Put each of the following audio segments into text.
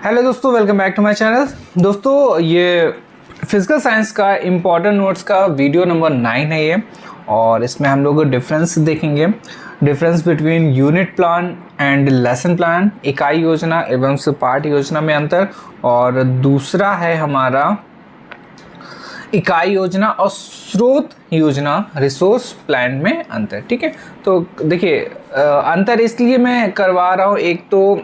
Hello दोस्तों, welcome back to my channel. दोस्तों, ये फिजिकल साइंस का इम्पॉर्टेंट नोट्स का वीडियो नंबर 9 है ये, और इसमें हम लोग डिफरेंस देखेंगे। Difference between unit plan and lesson plan, इकाई योजना एवं पाठ योजना में अंतर, और दूसरा है हमारा इकाई योजना और स्रोत योजना रिसोर्स प्लान में अंतर। ठीक है, तो देखिए अंतर इसलिए मैं करवा रहा हूँ, एक तो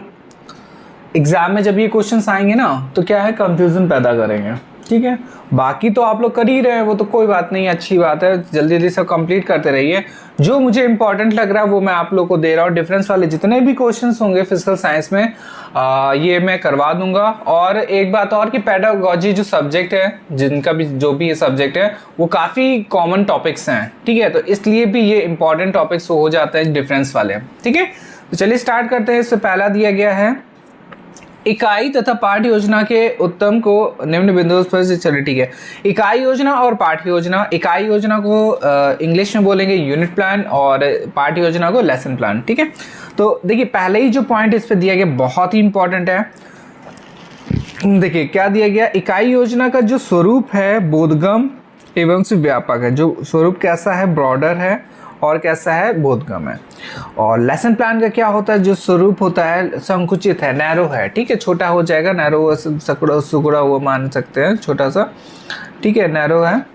एग्जाम में जब ये क्वेश्चंस आएंगे ना तो क्या है, कंफ्यूजन पैदा करेंगे। ठीक है, बाकी तो आप लोग कर ही रहे हैं, वो तो कोई बात नहीं, अच्छी बात है, जल्दी जल्दी सब कंप्लीट करते रहिए। जो मुझे इंपॉर्टेंट लग रहा है वो मैं आप लोग को दे रहा हूँ। डिफरेंस वाले जितने भी क्वेश्चंस होंगे फिजिकल साइंस में ये मैं करवा दूंगा। और एक बात और कि पेडागोजी जो सब्जेक्ट है, जिनका भी जो भी ये सब्जेक्ट है, वो काफ़ी कॉमन टॉपिक्स हैं। ठीक है, तो इसलिए भी ये इंपॉर्टेंट टॉपिक्स हो जाते हैं डिफरेंस वाले। ठीक है, तो चलिए स्टार्ट करते हैं। इससे पहला दिया गया है इकाई तथा पाठ योजना के उत्तम को निम्न बिंदुओं पर से। चलिए ठीक है, इकाई योजना और पाठ योजना। इकाई योजना को इंग्लिश में बोलेंगे यूनिट प्लान और पाठ योजना को लेसन प्लान। ठीक है, तो देखिए पहले ही जो पॉइंट इस पे दिया गया बहुत ही इंपॉर्टेंट है। देखिए क्या दिया गया, इकाई योजना का जो स्वरूप है बोधगम एवं से व्यापक है। जो स्वरूप कैसा है, ब्रॉडर है, और कैसा है, बोधगम है। और लेसन प्लान का क्या होता है, जो स्वरूप होता है संकुचित है, नैरो है। ठीक है, छोटा हो जाएगा, नैरो सुकड़ा हुआ मान सकते हैं, छोटा सा। ठीक है, नैरो है।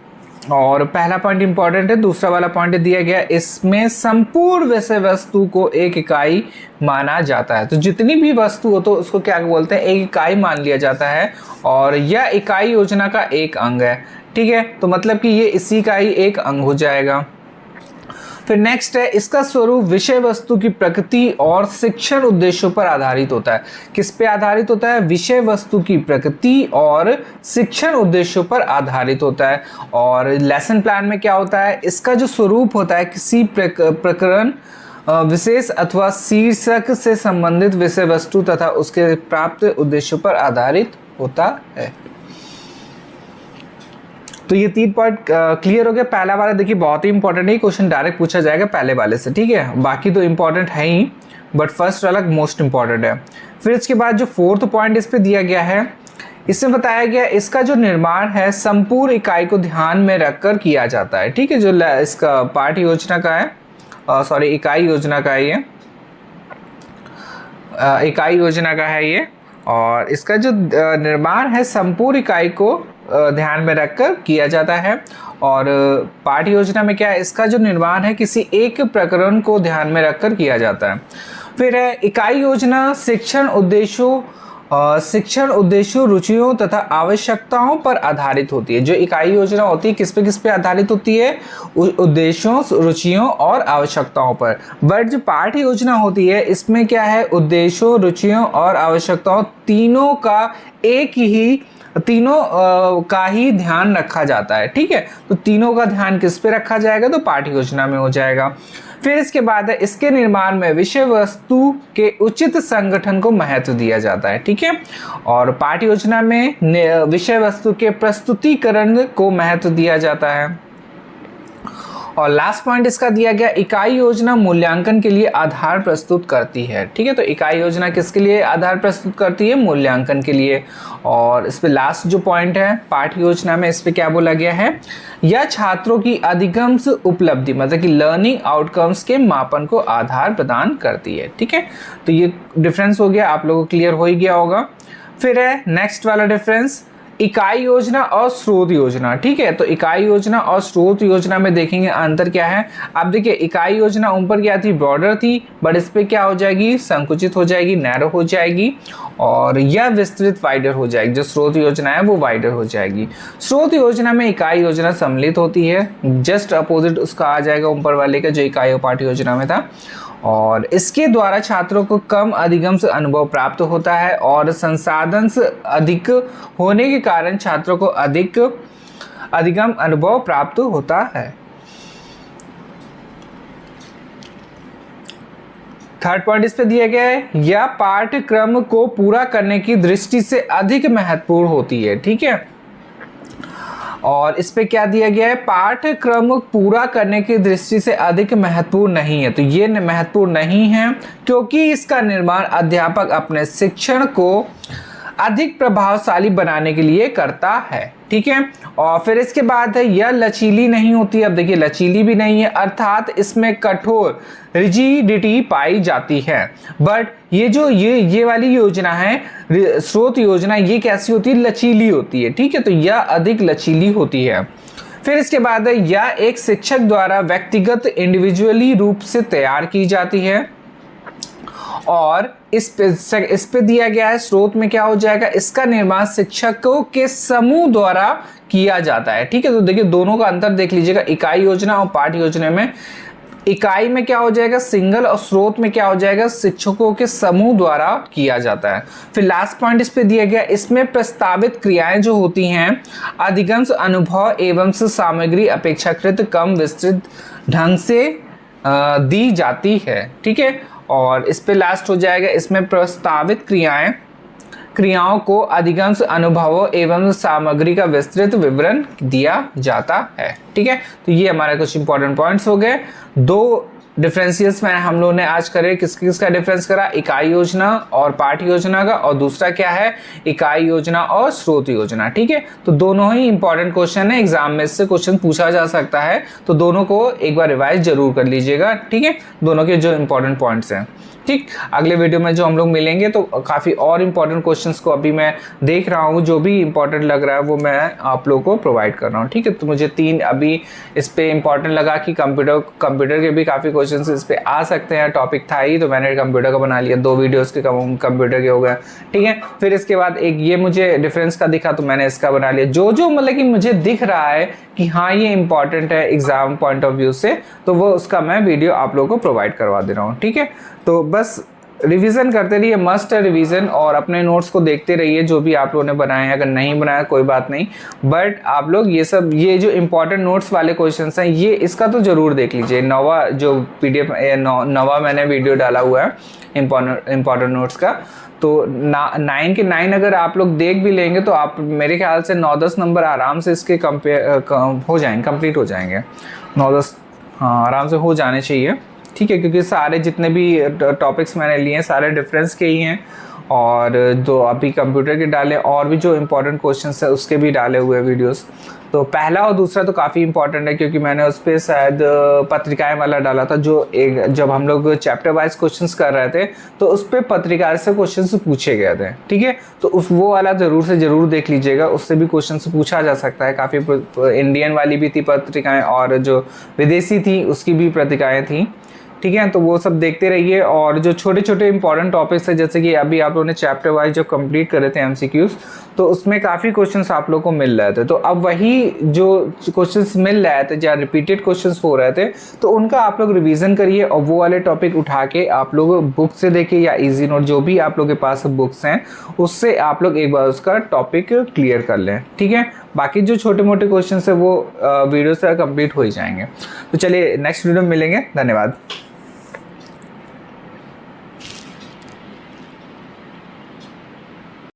और पहला पॉइंट इंपॉर्टेंट है। दूसरा वाला पॉइंट दिया गया, इसमें संपूर्ण विषय वस्तु को एक इकाई माना जाता है। तो जितनी भी वस्तु हो तो उसको क्या बोलते हैं, एक इकाई मान लिया जाता है, और यह इकाई योजना का एक अंग है। ठीक है, तो मतलब कि ये इसी का ही एक अंग हो जाएगा। फिर नेक्स्ट है, इसका स्वरूप विषय वस्तु की प्रकृति और शिक्षण उद्देश्यों पर आधारित होता है। किस पे आधारित होता है, विषय वस्तु की प्रकृति और शिक्षण उद्देश्यों पर आधारित होता है। और लेसन प्लान में क्या होता है, इसका जो स्वरूप होता है किसी प्रकरण विशेष अथवा शीर्षक से संबंधित विषय वस्तु तथा उसके प्राप्त उद्देश्यों पर आधारित होता है। तो ये 3 पॉइंट क्लियर हो गया। पहला वाला देखिए बहुत ही इंपॉर्टेंट है, क्वेश्चन डायरेक्ट पूछा जाएगा पहले वाले से। ठीक है, बाकी तो इंपॉर्टेंट है ही, बट फर्स्ट वाला मोस्ट इंपॉर्टेंट है। फिर इसके बाद जो 4th पॉइंट इस पे दिया गया है, इसमें बताया गया इसका जो निर्माण है संपूर्ण इकाई को ध्यान में रखकर किया जाता है। ठीक है, जो इसका पाठ योजना का है, सॉरी इकाई योजना का है, ये इकाई योजना का है ये। और इसका जो निर्माण है संपूर्ण इकाई को ध्यान में रखकर किया जाता है। और पाठ योजना में क्या है, इसका जो निर्माण है किसी एक प्रकरण को ध्यान में रखकर किया जाता है। फिर है इकाई योजना शिक्षण उद्देश्यों रुचियों तथा आवश्यकताओं पर आधारित होती है। जो इकाई योजना होती है किस पे आधारित होती है, उद्देश्यों रुचियों और आवश्यकताओं पर। बट जो पाठ योजना होती है इसमें क्या है, उद्देश्यों रुचियों और आवश्यकताओं तीनों का ही ध्यान रखा जाता है। ठीक है, तो तीनों का ध्यान किस पे रखा जाएगा, तो पाठ योजना में हो जाएगा। फिर इसके बाद है, इसके निर्माण में विषय वस्तु के उचित संगठन को महत्व दिया जाता है। ठीक है, और पाठ योजना में विषय वस्तु के प्रस्तुतिकरण को महत्व दिया जाता है। और लास्ट पॉइंट इसका दिया गया, इकाई योजना मूल्यांकन के लिए आधार प्रस्तुत करती है। ठीक है, तो इकाई योजना किसके लिए आधार प्रस्तुत करती है, मूल्यांकन के लिए। और इस पे लास्ट जो पॉइंट है पाठ योजना में, इस पे क्या बोला गया है, यह छात्रों की अधिगम उपलब्धि मतलब कि लर्निंग आउटकम्स के मापन को आधार प्रदान करती है। ठीक है, तो ये डिफरेंस हो गया, आप लोगों को क्लियर हो ही गया होगा। फिर है नेक्स्ट वाला डिफरेंस, इकाई योजना और स्रोत योजना। ठीक है, तो इकाई योजना और स्रोत योजना में देखेंगे अंतर क्या है। अब देखिए इकाई योजना ऊपर क्या थी, ब्रॉडर थी, बट इस पे क्या हो जाएगी, संकुचित हो जाएगी, नैरो हो जाएगी, और यह विस्तृत वाइडर हो जाएगी। जो स्रोत योजना है वो वाइडर हो जाएगी। स्रोत योजना में इकाई योजना सम्मिलित होती है, जस्ट अपोजिट उसका आ जाएगा ऊपर वाले का जो इकाई और पाठ योजना में था। और इसके द्वारा छात्रों को कम अधिगम से अनुभव प्राप्त होता है, और संसाधन से अधिक होने के कारण छात्रों को अधिक अधिगम अनुभव प्राप्त होता है। थर्ड पॉइंट इस पे दिया गया है, यह पाठ्यक्रम को पूरा करने की दृष्टि से अधिक महत्वपूर्ण होती है। ठीक है, और इस पे क्या दिया गया है, पाठ्यक्रम पूरा करने की दृष्टि से अधिक महत्वपूर्ण नहीं है। तो ये महत्वपूर्ण नहीं है क्योंकि इसका निर्माण अध्यापक अपने शिक्षण को अधिक प्रभावशाली बनाने के लिए करता है। ठीक है, और फिर इसके बाद है यह लचीली नहीं होती। अब देखिए लचीली भी नहीं है, अर्थात इसमें कठोर रिजिडिटी पाई जाती है। बट ये जो ये वाली योजना है, स्रोत योजना, ये कैसी होती है? लचीली होती है। ठीक है, तो यह अधिक लचीली होती है। फिर इसके बाद है यह एक शिक्षक द्वारा व्यक्तिगत इंडिविजुअली रूप से तैयार की जाती है, और इस पे दिया गया है स्रोत में क्या हो जाएगा, इसका निर्माण शिक्षकों के समूह द्वारा किया जाता है। ठीक है, तो देखिए दोनों का अंतर देख लीजिएगा, इकाई योजना और पाठ योजना में। इकाई में क्या हो जाएगा सिंगल, और स्रोत में क्या हो जाएगा शिक्षकों के समूह द्वारा किया जाता है। फिर लास्ट पॉइंट इस पे दिया गया, इसमें प्रस्तावित क्रियाएं जो होती हैं अधिकांश अनुभव एवं सामग्री अपेक्षाकृत कम विस्तृत ढंग से दी जाती है। ठीक है, और इस पे लास्ट हो जाएगा, इसमें प्रस्तावित क्रियाओं को अधिकांश अनुभवों एवं सामग्री का विस्तृत विवरण दिया जाता है। ठीक है, तो ये हमारे कुछ इंपॉर्टेंट पॉइंट्स हो गए। 2 डिफरेंशियल्स में हम लोगों ने आज करे, किसका डिफरेंस करा, इकाई योजना और पाठ योजना का, और दूसरा क्या है, इकाई योजना और स्रोत योजना। ठीक है, तो दोनों ही इंपॉर्टेंट क्वेश्चन है, एग्जाम में से क्वेश्चन पूछा जा सकता है, तो दोनों को एक बार रिवाइज जरूर कर लीजिएगा। ठीक है, दोनों के जो इंपॉर्टेंट पॉइंट्स हैं। ठीक, अगले वीडियो में जो हम लोग मिलेंगे तो काफ़ी और इम्पॉर्टेंट क्वेश्चंस को अभी मैं देख रहा हूँ, जो भी इम्पॉर्टेंट लग रहा है वो मैं आप लोगों को प्रोवाइड कर रहा हूँ। ठीक है, तो मुझे 3 अभी इस पे इम्पॉर्टेंट लगा कि कंप्यूटर के भी काफ़ी क्वेश्चंस इस पे आ सकते हैं, टॉपिक था ही, तो मैंने कंप्यूटर का बना लिया, 2 वीडियोज़ के कंप्यूटर के हो गए। ठीक है, फिर इसके बाद एक ये मुझे डिफरेंस का दिखा तो मैंने इसका बना लिया। जो मतलब कि मुझे दिख रहा है कि हाँ ये इंपॉर्टेंट है एग्जाम पॉइंट ऑफ व्यू से, तो वो उसका मैं वीडियो आप लोगों को प्रोवाइड करवा दे रहा हूँ। ठीक है, तो बस रिवीजन करते रहिए, मस्ट है रिवीजन, और अपने नोट्स को देखते रहिए जो भी आप लोगों ने बनाए हैं। अगर नहीं बनाया कोई बात नहीं, बट आप लोग ये जो इंपॉर्टेंट नोट्स वाले क्वेश्चंस हैं ये इसका तो जरूर देख लीजिए। नवा जो PDF नवा मैंने वीडियो डाला हुआ है इंपॉर्टेंट नोट्स का, तो 9 के 9 अगर आप लोग देख भी लेंगे तो आप मेरे ख्याल से 9-10 नंबर आराम से इसके हो जाएंगे, कंप्लीट हो जाएंगे। 9-10 हाँ आराम से हो जाने चाहिए। ठीक है, क्योंकि सारे जितने भी टॉपिक्स मैंने लिए हैं सारे डिफरेंस के ही हैं, और जो अभी कंप्यूटर के डाले और भी जो इम्पोर्टेंट क्वेश्चंस है उसके भी डाले हुए वीडियोस। तो पहला और दूसरा तो काफ़ी इंपॉर्टेंट है, क्योंकि मैंने उस पर शायद पत्रिकाएं वाला डाला था, जब हम लोग चैप्टर वाइज क्वेश्चंस कर रहे थे तो उस पर पत्रिका से क्वेश्चंस पूछे गए थे। ठीक है, तो वो वाला ज़रूर देख लीजिएगा, उससे भी क्वेश्चंस पूछा जा सकता है। काफ़ी इंडियन वाली भी थी पत्रिकाएँ, और जो विदेशी थी उसकी भी पत्रिकाएँ थी। ठीक है, तो वो सब देखते रहिए, और जो छोटे छोटे इंपॉर्टेंट टॉपिक्स है, जैसे कि अभी आप लोगों ने चैप्टर वाइज जो कंप्लीट करे थे MCQs, तो उसमें काफ़ी क्वेश्चंस आप लोगों को मिल रहे थे। तो अब वही जो क्वेश्चंस मिल रहे थे, जहाँ रिपीटेड क्वेश्चंस हो रहे थे, तो उनका आप लोग रिवीजन करिए, और वो वाले टॉपिक उठा के आप लोग बुक से देखिए या इजी नोट जो भी आप लोग के पास बुक्स हैं उससे आप लोग एक बार उसका टॉपिक क्लियर कर लें। ठीक है, बाकी जो छोटे मोटे क्वेश्चन है वो वीडियो से कंप्लीट हो ही जाएंगे। तो चलिए नेक्स्ट वीडियो में मिलेंगे, धन्यवाद।